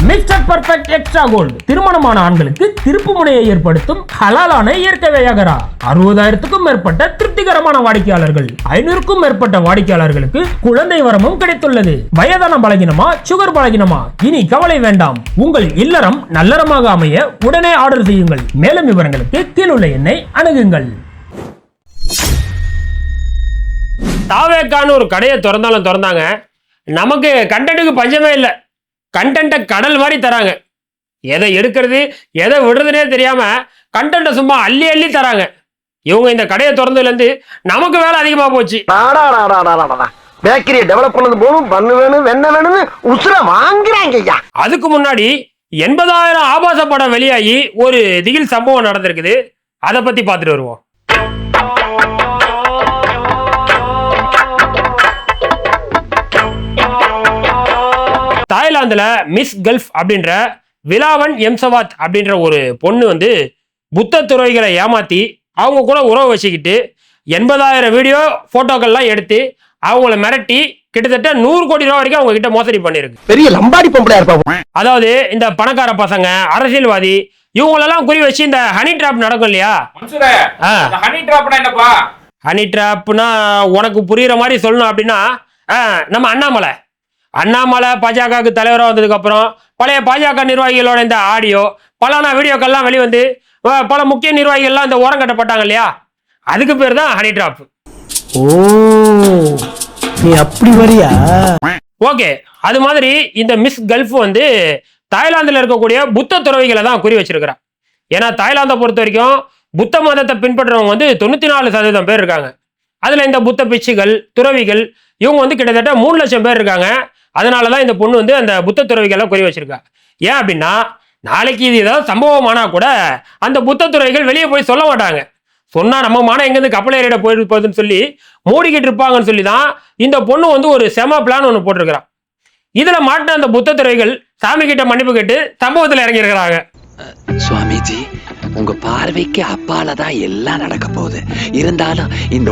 Mister perfect extra gold திருமணமான ஆண்களுக்கு திருப்பு முனையை ஏற்படுத்தும் ஹலாலான இயற்கை வியாகரா. 60,000க்கும் மேற்பட்ட திருப்திகரமான வாடிக்கையாளர்கள், 500க்கும் மேற்பட்ட வாடிக்கையாளர்களுக்கு குழந்தை வரமும் கிடைத்துள்ளது. வயதான பலகினமா, சுகர் பலகினமா, இனி கவலை வேண்டாம். உங்கள் இல்லறம் நல்லறமாக அமைய உடனே ஆர்டர் செய்யுங்கள். மேலும் விவரங்களுக்கு கீழுள்ள எண்ணை அணுகுங்கள். தாவேக்கான்னு ஒரு கடையை திறந்தாங்க. நமக்கு கண்டென்ட்டுக்கு பஞ்சமே இல்லை. கண்டென்ட்டை கடல் மாதிரி தராங்க. எதை எடுக்கிறது எதை விடுறதுனே தெரியாம கண்டென்ட்டை சும்மா அள்ளி அள்ளி தராங்க. இவங்க இந்த கடையை திறந்ததுலேருந்து நமக்கு வேலை அதிகமா போச்சு. பேக்கரியை டெவலப் பண்ணது போதும் பண்ணு வேணும் வெண்ணெய் வேணும்னு உசுர வாங்குறாங்க. அதுக்கு முன்னாடி 80,000 ஆபாச படம் வெளியாகி ஒரு திகில் சம்பவம் நடந்திருக்குது. அதை பத்தி பார்த்துட்டு வருவோம். தாய்லாந்துல மிஸ் கல்ஃப் அப்படின்ற விலாவன் எம்சவாத் அப்படின்ற ஒரு பொண்ணு வந்து புத்த துறவிகளை ஏமாத்தி அவங்க கூட உறவு வச்சுக்கிட்டு 80,000 வீடியோ போட்டோக்கள்லாம் எடுத்து அவங்கள மிரட்டி கிட்டத்தட்ட 100 கோடி ரூபாய் வரைக்கும் அவங்க கிட்ட மோசடி பண்ணிருக்கு. பெரிய லம்பாடி பொம்பளையா இருப்பாங்க. அதாவது இந்த பணக்கார பசங்க, அரசியல்வாதி இவங்களெல்லாம் குறி வச்சு இந்த ஹனி டிராப் நடக்கும் இல்லையா? ஹனி டிராப்னா உனக்கு புரியுற மாதிரி சொல்லணும் அப்படின்னா நம்ம அண்ணாமலை பாஜகவுக்கு தலைவராக வந்ததுக்கு அப்புறம் பழைய பாஜக நிர்வாகிகளோட இந்த ஆடியோ பலான வீடியோக்கள்லாம் வெளிவந்து பல முக்கிய நிர்வாகிகள்லாம் இந்த ஓரம் கட்டப்பட்டாங்க இல்லையா? அதுக்கு பேர் தான் ஹனி டிராப். ஓ, நீ அப்படி வரியா? ஓகே, அது மாதிரி இந்த மிஸ் கல்ஃப் வந்து தாய்லாந்துல இருக்கக்கூடிய புத்த துறவிகளை தான் குறி வச்சிருக்கிறா. ஏன்னா தாய்லாந்தை பொறுத்த வரைக்கும் புத்த மதத்தை பின்பற்றுறவங்க வந்து 94% பேர் இருக்காங்க. அதுல இந்த புத்த பிட்சுகள், துறவிகள் இவங்க வந்து கிட்டத்தட்ட 3 லட்சம் பேர் இருக்காங்க. அதனாலதான் இந்த பொண்ணு வந்து அந்த புத்த துறவிகளை குறி வச்சிருக்கா. ஏன் அப்படின்னா நாளைக்கு இது ஏதாவது சம்பவமானா கூட அந்த புத்த துறவிகள் வெளியே போய் சொல்ல மாட்டாங்க. சொன்னா நம்ம மானம் எங்கேருந்து கப்பல் ஏறிட போகுதுன்னு சொல்லி மூடிக்கிட்டு இருப்பாங்கன்னு சொல்லி தான் இந்த பொண்ணு வந்து ஒரு செம பிளான் ஒன்று போட்டிருக்கிறான். இதுல மாட்டின அந்த புத்த துறவிகள் சாமி கிட்ட மன்னிப்பு கேட்டு சம்பவத்தில் இறங்கி இருக்கிறாங்க. சுவாமிஜி, உங்க பார்வைக்கு அப்பாலதான் எல்லாம் நடக்க போகுது. இருந்தாலும் இந்த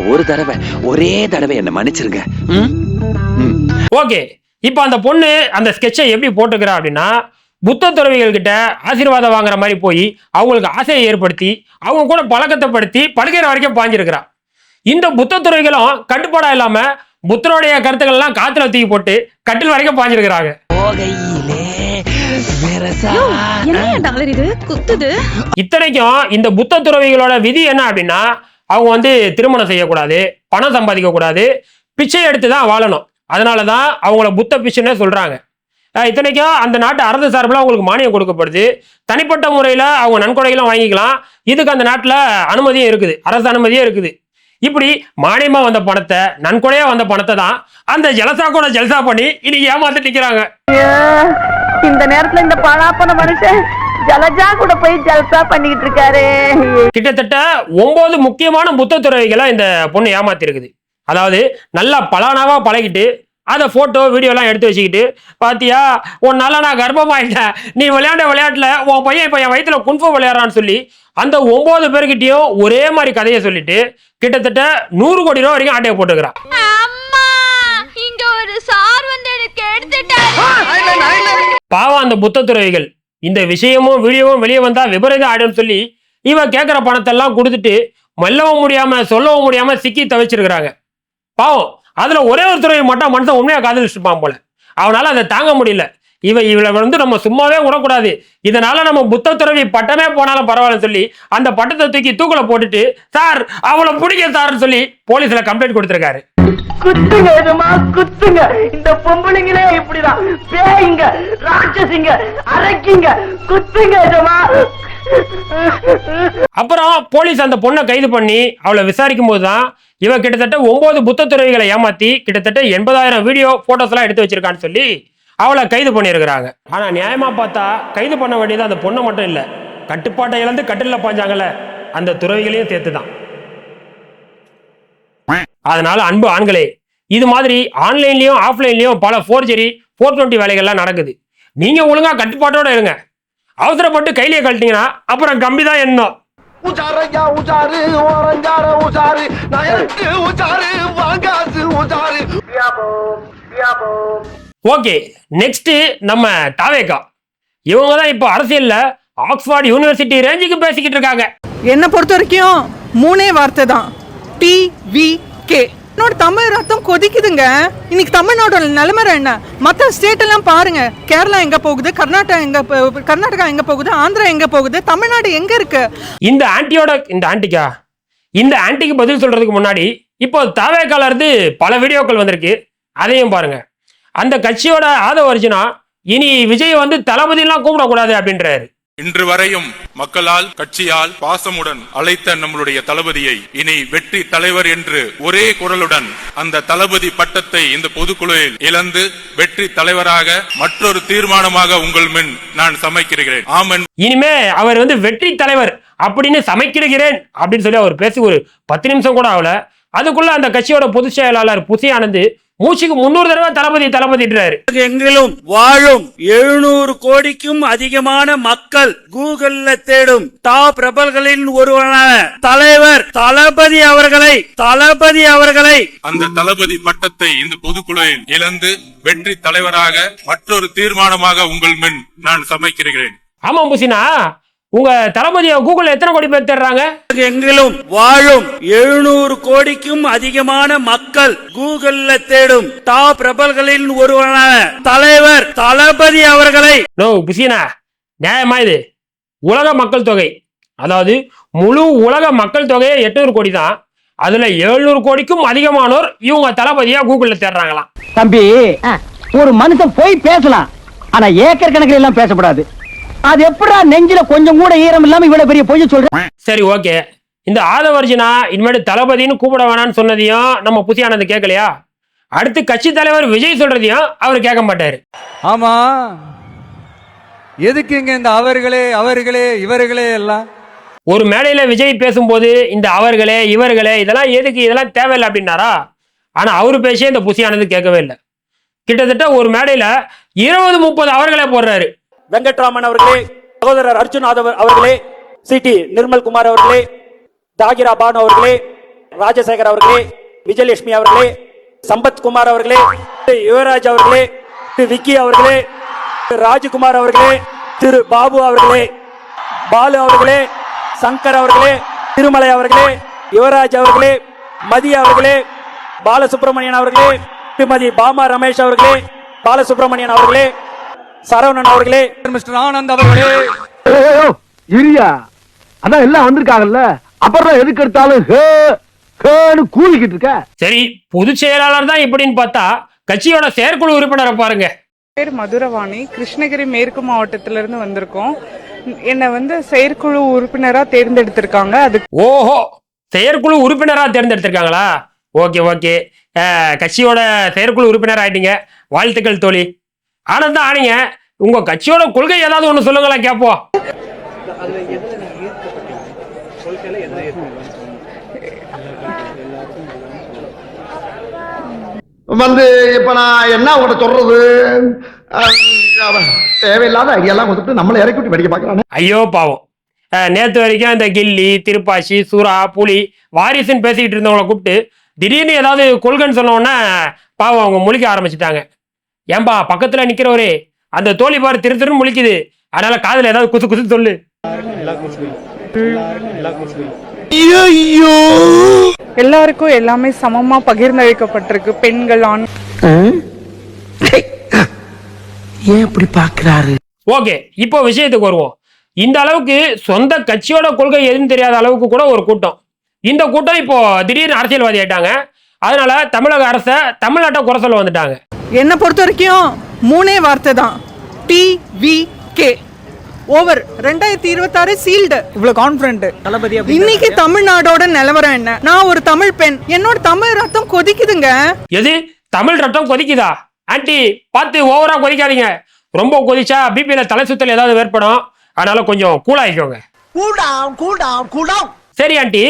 ஒரே தடவை என்ன மன்னிச்சிருங்க. ஓகே, இப்ப அந்த பொண்ணு அந்த ஸ்கெட்சை எப்படி போட்டுக்கிறா அப்படின்னா புத்த துறவிகள் கிட்ட ஆசீர்வாதம் வாங்குற மாதிரி போய் அவங்களுக்கு ஆசையை ஏற்படுத்தி அவங்க கூட பழக்கத்தை படுத்தி படுக்கிற வரைக்கும் பாஞ்சிருக்கிறா. இந்த புத்த துறவிகளும் கட்டுப்பாடா இல்லாம புத்தருடைய கருத்துக்கள் எல்லாம் காத்துல தூக்கி போட்டு கட்டில் வரைக்கும் பாஞ்சிருக்கிறாங்க. இத்தனைக்கும் இந்த புத்த துறவிகளோட விதி என்ன அப்படின்னா அவங்க வந்து திருமணம் செய்யக்கூடாது, பணம் சம்பாதிக்க கூடாது, பிச்சை எடுத்துதான் வாழணும். அதனாலதான் அவங்கள புத்த பிச்சைன்னே சொல்றாங்க. இத்தனைக்கும் அந்த நாட்டு அரசு சார்பில் அவங்களுக்கு மானியம் கொடுக்கப்படுது. தனிப்பட்ட முறையில அவங்க நன்கொடைகளும் வாங்கிக்கலாம். இதுக்கு அந்த நாட்டுல அனுமதியும் இருக்குது, அரசு அனுமதியும் இருக்குது. இப்படி மானியமா வந்த பணத்தை, நன்கொடையா வந்த பணத்தை தான் அந்த ஜலசா கூட ஜல்சா பண்ணி இன்னைக்கு ஏமாத்து நிக்கிறாங்க. இந்த நேரத்துல இந்த பணாப்பன மனுஷன் ஜலஜா கூட போய் ஜல்சா பண்ணிக்கிட்டு இருக்காரு. கிட்டத்தட்ட 9 முக்கியமான புத்த துறவிகளை இந்த பொண்ணு ஏமாத்தி இருக்குது. அதாவது நல்லா பலானாவா பழகிட்டு அதை போட்டோ வீடியோ எல்லாம் எடுத்து வச்சுக்கிட்டு, பாத்தியா உன்னால நான் கர்ப்பமாயிட்டேன், நீ விளையாண்ட விளையாட்டுல உன் பையன் இப்ப என் வயிற்றுல குன்ஃபு விளையாடுறான்னு சொல்லி அந்த 9 பேர்கிட்டையும் ஒரே மாதிரி கதையை சொல்லிட்டு கிட்டத்தட்ட 100 கோடி ரூபாய் வரைக்கும் ஆட்டையை போட்டுக்கிறான். பாவம் அந்த புத்த துறவிகள் இந்த விஷயமும் வீடியோவும் வெளியே வந்தா விபரீதம் ஆயிடும் சொல்லி இவ கேட்கிற பணத்தை எல்லாம் கொடுத்துட்டு மெல்லவும் முடியாம சொல்லவும் முடியாம சிக்கி தவிச்சிருக்கிறாங்க. பாவம் அதுல ஒரே ஒரு துறவி மட்டும் மனுஷன் உண்மையா காதலிச்சுப்பான் போல. அவனால அதை தாங்க முடியல. இவளை வந்து நம்ம சும்மாவே விடக்கூடாது, இதனால நம்ம புத்த துறவி பட்டமே போனாலும் பரவாயில்ல சொல்லி அந்த பட்டத்தை தூக்கி தூக்குல போட்டுட்டு சார் அவளை பிடிக்க சார்ன்னு சொல்லி போலீஸ்ல கம்ப்ளைண்ட் கொடுத்திருக்காரு. குத்துங்க எஜமா, குத்துங்க. இந்த பொம்பளைங்களே இப்படிதான் பேய்ங்க, ராட்சசிங்க, அரக்கிங்க, குத்துங்க எஜமா. அப்புறம் போலீஸ் அந்த பொண்ணை கைது பண்ணி அவளை விசாரிக்கும் போதுதான் இவ கிட்டத்தட்ட 9 புத்த துறவிகளை ஏமாத்தி கிட்டத்தட்ட 80,000 வீடியோ போட்டோஸ் எல்லாம் எடுத்து வச்சிருக்கான்னு சொல்லி அவளை கைது பண்ணியிருக்கிறாங்க. ஆனா நியாயமா பார்த்தா கைது பண்ண வேண்டியது அந்த பொண்ணை மட்டும் இல்ல, கட்டுப்பாட்டை இழந்து கட்டில பாஞ்சாங்கல்ல அந்த துறவிகளையும் சேர்த்துதான். அதனால அன்பு ஆண்களே, இது மாதிரி ஆன்லைன்லயும் ஆஃப்லைன்லயும் பல ஃபோர்ஜரி 420 வேலைகள்லாம் நடக்குது. நீங்க ஒழுங்கா கட்டுப்பாட்டோட இருங்க. அவசரப்பட்டு கையிலே கழட்டிங்கன்னா அப்புறம் கம்பிதான் எண்ணம். ஓகே, நெக்ஸ்ட் நம்ம தாவேகா. இவங்க தான் இப்போ அரசியல்ல ஆக்ஸ்போர்ட் யூனிவர்சிட்டி ரேஞ்சுக்கு பேசிக்கிட்டு இருக்காங்க. என்னை பொறுத்த வரைக்கும் 3 வார்த்தை தான், TVK. என்னோட தமிழ் ரத்தம் கொதிக்குதுங்க. இன்னைக்கு தமிழ்நாட்டோட நிலைமை என்ன? மற்ற ஸ்டேட் எல்லாம் பாருங்க, கேரளா எங்க போகுது, கர்நாடகா எங்க போகுது, ஆந்திரா எங்க போகுது, தமிழ்நாடு எங்க இருக்கு? இந்த ஆன்டிக்கு பதில் சொல்றதுக்கு முன்னாடி இப்போ தாவேக்கால இருந்து பல வீடியோக்கள் வந்திருக்கு, அதையும் பாருங்க. அந்த கட்சியோட ஆதவ அர்ஜுனா இனி விஜய் வந்து தளபதியெல்லாம் கூப்பிடக்கூடாது அப்படின்றாரு. இன்று வரையும் மக்களால் கட்சியால் பாசமுடன் அழைத்த நம்மளுடைய தளபதியை இனி வெற்றி தலைவர் என்று ஒரே குரலுடன் அந்த தளபதி பட்டத்தை இந்த பொதுக்குழுவில் இழந்து வெற்றி தலைவராக மற்றொரு தீர்மானமாக உங்கள் முன் நான் சமைக்கிறேன். ஆமன். இனிமே அவர் வந்து வெற்றி தலைவர் அப்படின்னு சமைக்கிறேன் அப்படின்னு சொல்லி அவர் பேசி ஒரு 10 நிமிஷம் கூட ஆகல, அதுக்குள்ள அந்த கட்சியோட பொதுச் செயலாளர் புசி ஆனந்த் மூச்சுக்கு 300 தடவை தளபதின்றாரு. எங்கிலும் வாழும் 700 கோடிக்கும் அதிகமான மக்கள் கூகுள்ல தேடும் டாப் பிரபல்களின் ஒருவரான தலைவர் தளபதி அவர்களை அந்த தளபதி பட்டத்தை இந்த பொதுக்குழுவில் இழந்து வெற்றி தலைவராக மற்றொரு தீர்மானமாக உங்கள் முன் நான் சமைக்கிறேன். ஆமா புசினா, உங்க தளபதியை கூகுள்ல எத்தனை கோடி பேர் தேடுறாங்க? எங்கிலும் வாழும் 700 கோடிக்கும் அதிகமான மக்கள் கூகுள்ல தேடும் டாப் பிரபல்களின் ஒருவரான தலைவர் தளபதி அவர்களை. நோ புசினா, நியாயமா இது? உலக மக்கள் தொகை, அதாவது முழு உலக மக்கள் தொகையே 800 கோடி தான். அதுல 700 கோடிக்கும் அதிகமானோர் இவங்க தளபதியா கூகுள்ல தேடுறாங்களாம். தம்பி, ஒரு மனுஷன் போய் பேசலாம், ஆனா ஏக்கர் கணக்கில் எல்லாம் பேசக்கூடாது. அது எப்படா நெஞ்சில கொஞ்சம் கூட ஈரம் இல்லாம இவ்வளவு பெரிய பொய் சொல்ற? சரி, ஓகே. இந்த ஆதவ அர்ஜுனா இனிமேல் தளபதினு கூப்பிட வேணான்னு சொன்னதையும் நம்ம புசி ஆனந்த் கேட்கலையா? அடுத்து கட்சி தலைவர் விஜய் சொல்றதையும் அவர் கேட்க மாட்டாரு. ஆமா, எதுக்குங்க இந்த அவர்களே இவர்களே எல்லாம்? ஒரு மேடையில விஜய் பேசும்போது இந்த அவர்களே இவர்களே இதெல்லாம் எதுக்கு, இதெல்லாம் தேவையில்லை அப்படின்னாரா? ஆனா அவரு பேசிய இந்த புசி ஆனந்த் கேட்கவே இல்லை. கிட்டத்தட்ட ஒரு மேடையில 20-30 அவர்களே போடுறாரு. வெங்கட்ராமன் அவர்களே, சகோதரர் அர்ஜுன் அவர்களே, சிடி நிர்மல்குமார் அவர்களே, தாகிரா பானு அவர்களே, ராஜசேகர் அவர்களே, விஜயலட்சுமி அவர்களே, சம்பத்குமார் அவர்களே, யுவராஜ் அவர்களே, விக்கி அவர்களே, ராஜ்குமார் அவர்களே, திரு பாபு அவர்களே, பாலு அவர்களே, சங்கர் அவர்களே, திருமலை அவர்களே, யுவராஜ் அவர்களே, மதியா அவர்களே, பாலசுப்ரமணியன் அவர்களே, திருமதி பாமா ரமேஷ் அவர்களே, பாலசுப்ரமணியன் அவர்களே, சரவணன் அவர்களே, மிஸ்டர் ஆனந்த் அவர்களே. இரியா, அதான் எல்லாம் வந்திருக்காங்கல்ல, அப்புறம் எதுக்கு எடுத்தாலும் கூலிக்கிட்டு இருக்க. சரி, பொதுச் செயலாளர் தான் இப்படின்னு பார்த்தா கட்சியோட செயற்குழு உறுப்பினரை பாருங்க. பேர் மதுரவாணி, கிருஷ்ணகிரி மேற்கு மாவட்டத்திலிருந்து வந்திருக்கோம். என்னை வந்து செயற்குழு உறுப்பினரா தேர்ந்தெடுத்திருக்காங்க. அது ஓஹோ, செயற்குழு உறுப்பினரா தேர்ந்தெடுத்திருக்காங்களா? ஓகே, கட்சியோட செயற்குழு உறுப்பினர் ஆயிட்டீங்க, வாழ்த்துக்கள் தோழி. ஆனந்தா ஆனீங்க. உங்க கட்சியோட கொள்கை ஏதாவது ஒண்ணு சொல்லுங்களேன், கேட்போம். வந்து இப்ப நான் என்ன உங்கள்கிட்ட சொல்றது, தேவையில்லாத ஐடியாலாம் கொடுத்துட்டு நம்மளை இறக்கி விட்டு வெடிக்க பாக்குறானே. ஐயோ பாவம், நேத்து வரைக்கும் இந்த கில்லி, திருப்பாச்சி, சூரா, புலி, வாரிசுன்னு பேசிக்கிட்டு இருந்தவங்களை கூப்பிட்டு திடீர்னு ஏதாவது கொள்கைன்னு சொன்னோன்னா பாவம் அவங்க முழிக்க ஆரம்பிச்சுட்டாங்க. ஏன்பா பக்கத்துல நிக்கிறவரே, அந்த தோழி பாரு திருன்னு முழிக்குது, அதனால காதுல ஏதாவது குசு சொல்லு. எல்லாருக்கும் எல்லாமே சமமா பகிர்ந்தளிக்கப்பட்டிருக்கு. பெண்கள், ஆண். ஏன் இப்படி பாக்குறாரு? ஓகே, இப்போ விஷயத்துக்கு வருவோம். இந்த அளவுக்கு சொந்த கட்சியோட கொள்கை எதுவும் தெரியாத அளவுக்கு கூட ஒரு கூட்டம். இந்த கூட்டம் இப்போ திடீர்னு அரசியல்வாதி ஆயிட்டாங்க. அதனால தமிழக அரச தமிழ்நாட்டை குறை சொல்ல வந்துட்டாங்க. என்னை பொறுத்த வரைக்கும் 3 வார்த்தை தான், TVK. ஓவர். 2026 சீல்டு. இவ்வளவு கான்பிடன்ட் தளபதி. இன்னைக்கு தமிழ்நாடோட நிலவரம் என்ன? நான் ஒரு தமிழ் பெண், என்னோட தமிழ் ரத்தம் கொதிக்குதுங்க. எது தமிழ் ரத்தம் கொதிக்குதா? ஆண்டி பார்த்து ஓவரா கொதிக்காதீங்க. ரொம்ப கொதிச்சா பிபில தலை சுத்தல் ஏதாவது ஏற்படும். அதனால கொஞ்சம் கூலாயிக்கோங்க. சரி ஆண்டி,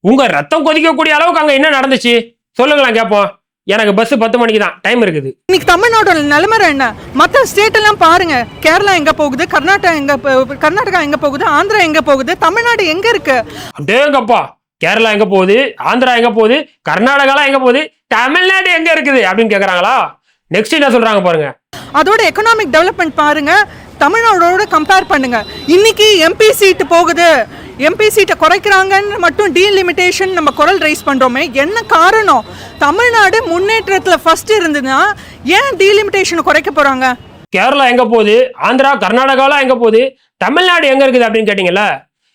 உங்க ரத்தம் கொதிக்கக்கூடிய அளவுக்கு அங்க என்ன நடந்துச்சு சொல்லுங்களேன், கேட்போம். எனக்கு பஸ் 10 மணிக்கு தான், டைம் இருக்குது. இன்னைக்கு தமிழ்நாட்டோட நிலைமை என்ன? மற்ற ஸ்டேட் எல்லாம் பாருங்க, கேரளா எங்க போகுது, கர்நாடகா எங்க போகுது, ஆந்திரா எங்க போகுது, தமிழ்நாடு எங்க இருக்கு? அடேங்கப்பா, கேரளா எங்க போகுது, ஆந்திரா எங்க போகுது, கர்நாடகாலாம் எங்க போகுது, தமிழ்நாடு எங்க இருக்குது அப்படின்னு கேக்குறாங்களா? நெக்ஸ்ட் என்ன சொல்றாங்க பாருங்க. அதோட எக்கனாமிக் டெவலப்மெண்ட் பாருங்க. தமிழ்நாடோட கம்பேர் பண்ணுங்க. இன்னைக்கு எம்பி சீட்டு போகுது, எம்பி சீட்டை குறைக்கிறாங்கன்னு மட்டும் டீலிமிட்டேஷன் நம்ம குரல் ரைஸ் பண்றோமே, என்ன காரணம்? தமிழ்நாடு முன்னேற்றத்துல ஃபர்ஸ்ட் இருந்ததுன்னா ஏன் டீலிமிட்டேஷனை குறைக்க போறாங்க? கேரளா எங்க போகுது, ஆந்திரா கர்நாடகாலாம் எங்க போகுது, தமிழ்நாடு எங்க இருக்குது அப்படின்னு கேட்டீங்கல்ல,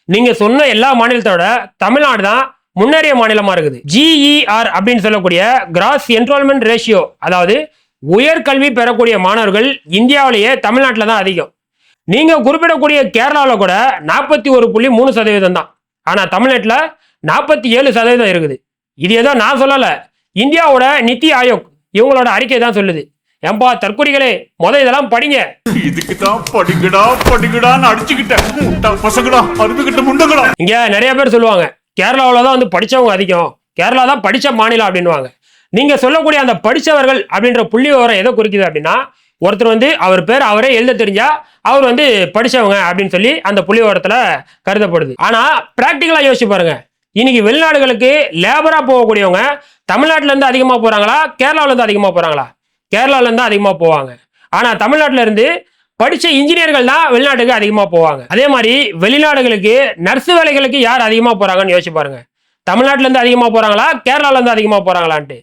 நீங்க சொன்ன எல்லா மாநிலத்தோட தமிழ்நாடு தான் முன்னேறிய மாநிலமா இருக்குது. GER அப்படின்னு சொல்லக்கூடிய கிராஸ் என்ரோல்மெண்ட் ரேஷியோ, அதாவது உயர்கல்வி பெறக்கூடிய மாணவர்கள் இந்தியாவிலேயே தமிழ்நாட்டில் தான் அதிகம். நீங்க குறிப்பிடக்கூடிய கேரளாவில் கூட 41.3% தான். ஆனா தமிழ்நாட்டில் 47% இருக்குது. இது ஏதோ நான் சொல்லல, இந்தியாவோட நித்தி ஆயோக் இவங்களோட அறிக்கை தான் சொல்லுது. ஏன்பா தற்கொலைகளே, இதெல்லாம் படிங்க. இதுக்கு தான் படிக்கடான்னு அடிச்சுக்கிட்டேன் பசங்களா, அறுதுகிட்ட முண்டங்களா. இங்க நிறைய பேர் சொல்லுவாங்க கேரளாவில் தான் வந்து படிச்சவங்க அதிகம், கேரளா தான் படிச்ச மாநிலம் அப்படின்வாங்க. நீங்க சொல்லக்கூடிய அந்த படிச்சவர்கள் அப்படின்ற புள்ளி விவரம் எதை குறிக்குது அப்படின்னா, ஒருத்தர் வந்து அவர் பேர் அவரே எழுத தெரிஞ்சா அவர் வந்து படிச்சவங்க அப்படின்னு சொல்லி அந்த புள்ளி விவரத்துல கருதப்படுது. ஆனா பிராக்டிகலா யோசிச்சு பாருங்க, இன்னைக்கு வெளிநாடுகளுக்கு லேபரா போகக்கூடியவங்க தமிழ்நாட்டுல இருந்து அதிகமா போறாங்களா, கேரளாவில இருந்து அதிகமா போறாங்களா? கேரளால இருந்து அதிகமா போவாங்க. ஆனா தமிழ்நாட்டுல இருந்து படிச்ச இன்ஜினியர்கள் தான் வெளிநாட்டுக்கு அதிகமா போவாங்க. அதே மாதிரி வெளிநாடுகளுக்கு நர்ஸ் வேலைகளுக்கு யார் அதிகமா போறாங்கன்னு யோசிச்சு பாருங்க. தமிழ்நாட்டுல இருந்து அதிகமா போறாங்களா, கேரளால இருந்து அதிகமா போறாங்களான்ட்டு.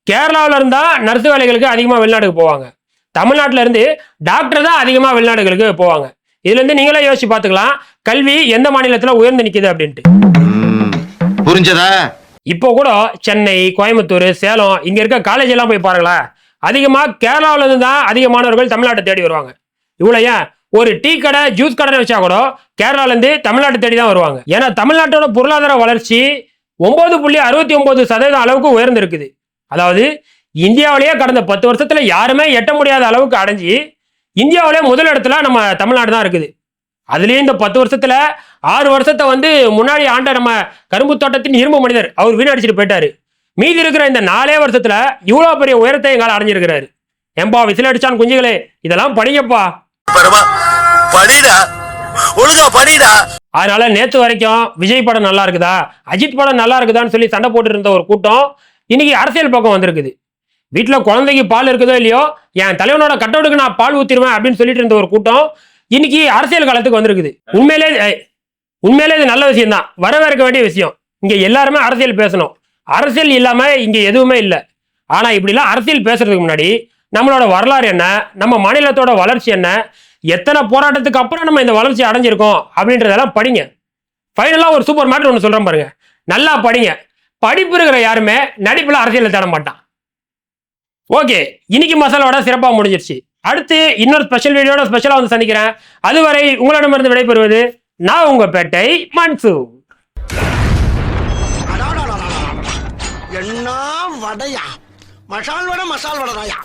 கேரளாவில இருந்தா நர்ஸ் வேலைகளுக்கு அதிகமா வெளிநாட்டுக்கு போவாங்க. தமிழ்நாட்டுல இருந்து டாக்டர் தான் அதிகமா வெளிநாடுகளுக்கு போவாங்க. இதுல இருந்து நீங்களே யோசிச்சு பாத்துக்கலாம் கல்வி எந்த மாநிலத்துல உயர்ந்து நிக்குது அப்படின்ட்டு. புரிஞ்சதா? இப்போ கூட சென்னை, கோயம்புத்தூர், சேலம் இங்க இருக்க காலேஜ் எல்லாம் போய் பாருங்களா, அதிகமா கேரளாவில இருந்து தான் அதிக மாணவர்கள் தமிழ்நாட்டை தேடி வருவாங்க. இவ்வளவு ஏன் ஒரு டீ கடை, ஜூஸ் கடை வச்சா கூட கேரளால இருந்து தமிழ்நாட்டை தேடி தான் வருவாங்க. ஏன்னா தமிழ்நாட்டோட பொருளாதார வளர்ச்சி 9.69% அளவுக்கு உயர்ந்து இருக்குது. அதாவது இந்தியாவிலேயே கடந்த 10 வருஷத்துல யாருமே எட்ட முடியாத அளவுக்கு அடைஞ்சி இந்தியாவிலே முதல் இடத்துல நம்ம தமிழ்நாடு தான் இருக்குது. அதுலயும் இந்த 10 வருஷத்துல 6 வருஷத்தை வந்து முன்னாடி ஆண்ட நம்ம கரும்பு தோட்டத்தின் இரும்பு மனிதர் அவர் வீணடிச்சிட்டு போயிட்டாரு. மீதி இருக்கிற இந்த 4 வருஷத்துல இவ்வளவு பெரிய உயரத்தை எங்கால அடைஞ்சிருக்கிறாரு. ஏம்பா விசில் அடிச்சான் குஞ்சுகளே, இதெல்லாம் படிங்கப்பா. அதனால நேத்து வரைக்கும் விஜய் படம் நல்லா இருக்குதா, அஜித் படம் நல்லா இருக்குதான்னு சொல்லி சண்டை போட்டு இருந்த ஒரு கூட்டம் இன்னைக்கு அரசியல் பக்கம் வந்திருக்குது. வீட்டுல குழந்தைக்கு பால் இருக்குதோ இல்லையோ, என் தலைவனோட கட்டவுட்டுக்கு நான் பால் ஊத்திடுவேன் அப்படின்னு சொல்லிட்டு இருந்த ஒரு கூட்டம் இன்னைக்கு அரசியல் காலத்துக்கு வந்திருக்குது. உண்மையிலே இது நல்ல விஷயம் தான், வரவேற்க வேண்டிய விஷயம். இங்க எல்லாருமே அரசியல் பேசணும். அரசியல் இல்லாம இங்க எதுவுமே இல்லை. ஆனா இப்படிலாம் அரசியல் பேசுறதுக்கு முன்னாடி நம்மளோட வரலாறு என்ன, நம்ம மாநிலத்தோட வளர்ச்சி என்ன, எத்தனை போராட்டத்துக்கு அப்புறம் நம்ம இந்த வளர்ச்சி அடைஞ்சிருக்கோம் அப்படின்றதெல்லாம் படிங்க. ஃபைனலா ஒரு சூப்பர் மேட்டர் ஒன்று சொல்றேன் பாருங்க, நல்லா படிங்க. படிப்பு இருக்கிற யாருமே நடிப்புல அரசியல தேட மாட்டான். ஓகே, இன்னைக்கு மசாலோட சிறப்பாக முடிஞ்சிருச்சு. அடுத்து இன்னொரு ஸ்பெஷல் வீடியோட ஸ்பெஷலா வந்து சந்திக்கிறேன். அதுவரை உங்களிடமிருந்து விடைபெறுவது நான் உங்க பேட்டை மன்சு. என்ன வடையா, மசால் வடை மசால் வடையா.